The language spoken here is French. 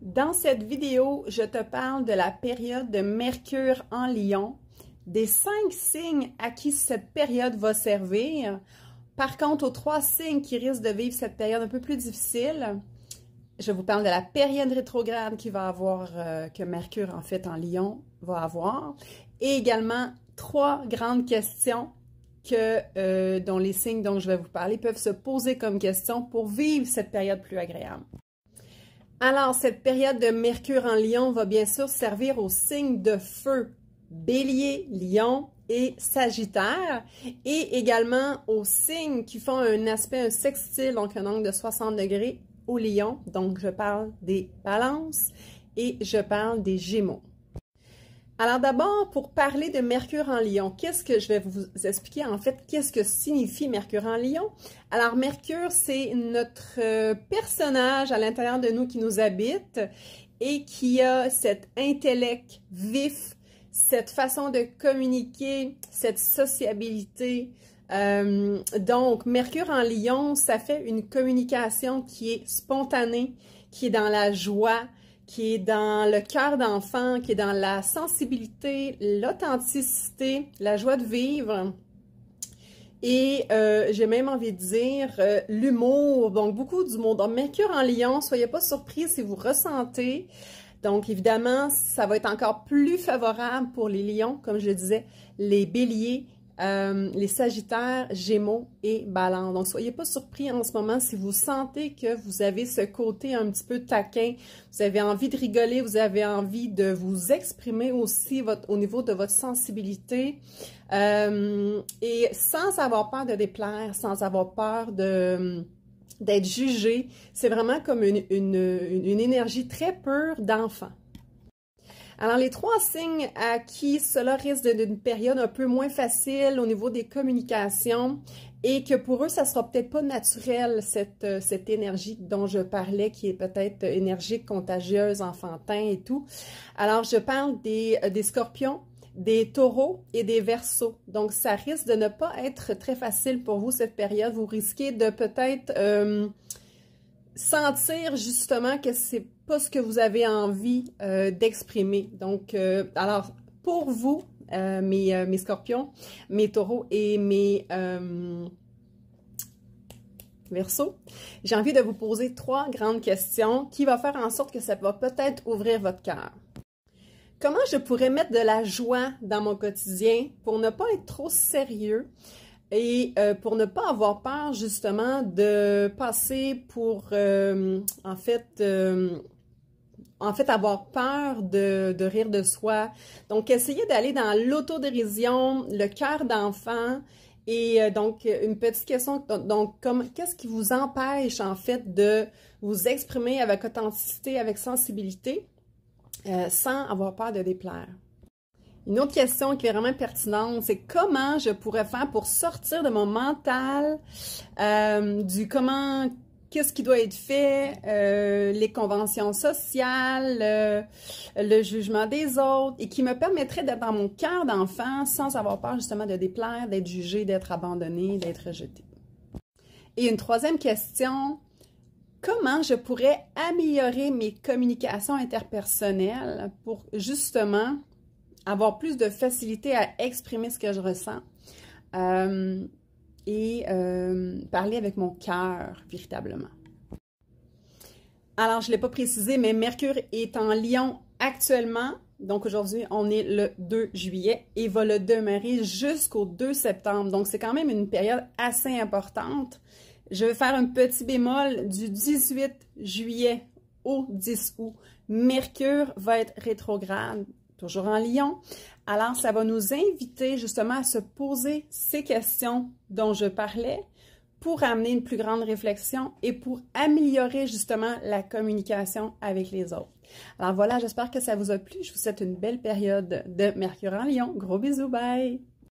Dans cette vidéo, je te parle de la période de Mercure en Lion, des 5 signes à qui cette période va servir. Par contre, aux 3 signes qui risquent de vivre cette période un peu plus difficile, je vous parle de la période rétrograde qui va avoir, que Mercure en fait en Lion va avoir, et également 3 grandes questions dont les signes dont je vais vous parler peuvent se poser comme question pour vivre cette période plus agréable. Alors, cette période de Mercure en Lion va bien sûr servir aux signes de feu, Bélier, Lion et Sagittaire, et également aux signes qui font un aspect, un sextile, donc un angle de 60 degrés au Lion. Donc, je parle des Balances et je parle des Gémeaux. Alors d'abord, pour parler de Mercure en Lion, qu'est-ce que je vais vous expliquer en fait, qu'est-ce que signifie Mercure en Lion? Alors Mercure, c'est notre personnage à l'intérieur de nous qui nous habite et qui a cet intellect vif, cette façon de communiquer, cette sociabilité. Donc Mercure en Lion, ça fait une communication qui est spontanée, qui est dans la joie, qui est dans le cœur d'enfant, qui est dans la sensibilité, l'authenticité, la joie de vivre. Et j'ai même envie de dire l'humour, donc beaucoup d'humour. Donc Mercure en Lion, soyez pas surpris si vous ressentez. Donc évidemment, ça va être encore plus favorable pour les lions, comme je le disais, les béliers, les sagittaires, gémeaux et balances. Donc, soyez pas surpris en ce moment si vous sentez que vous avez ce côté un petit peu taquin, vous avez envie de rigoler, vous avez envie de vous exprimer aussi au niveau de votre sensibilité et sans avoir peur de déplaire, sans avoir peur d'être jugé. C'est vraiment comme une énergie très pure d'enfant. Alors, les 3 signes à qui cela risque d'une période un peu moins facile au niveau des communications et que pour eux, ça sera peut-être pas naturel, cette énergie dont je parlais, qui est peut-être énergique, contagieuse, enfantin et tout. Alors, je parle des scorpions, des taureaux et des verseaux. Donc, ça risque de ne pas être très facile pour vous cette période. Vous risquez de peut-être sentir justement que c'est pas ce que vous avez envie d'exprimer. Donc, alors, pour vous, mes scorpions, mes taureaux et mes verseaux, j'ai envie de vous poser 3 grandes questions qui vont faire en sorte que ça va peut-être ouvrir votre cœur. Comment je pourrais mettre de la joie dans mon quotidien pour ne pas être trop sérieux? Et pour ne pas avoir peur, justement, de passer pour, en fait, avoir peur de rire de soi. Donc, essayez d'aller dans l'autodérision, le cœur d'enfant. Et donc, une petite question, donc, qu'est-ce qui vous empêche, en fait, de vous exprimer avec authenticité, avec sensibilité, sans avoir peur de déplaire? Une autre question qui est vraiment pertinente, c'est comment je pourrais faire pour sortir de mon mental, qu'est-ce qui doit être fait, les conventions sociales, le jugement des autres, et qui me permettrait d'être dans mon cœur d'enfant sans avoir peur justement de déplaire, d'être jugé, d'être abandonné, d'être rejeté. Et une 3e question, comment je pourrais améliorer mes communications interpersonnelles pour justement avoir plus de facilité à exprimer ce que je ressens et parler avec mon cœur véritablement. Alors, je ne l'ai pas précisé, mais Mercure est en Lion actuellement. Donc, aujourd'hui, on est le 2 juillet et va le demeurer jusqu'au 2 septembre. Donc, c'est quand même une période assez importante. Je vais faire un petit bémol du 18 juillet au 10 août. Mercure va être rétrograde, toujours en Lion. Alors, ça va nous inviter justement à se poser ces questions dont je parlais pour amener une plus grande réflexion et pour améliorer justement la communication avec les autres. Alors voilà, j'espère que ça vous a plu. Je vous souhaite une belle période de Mercure en Lion. Gros bisous, bye!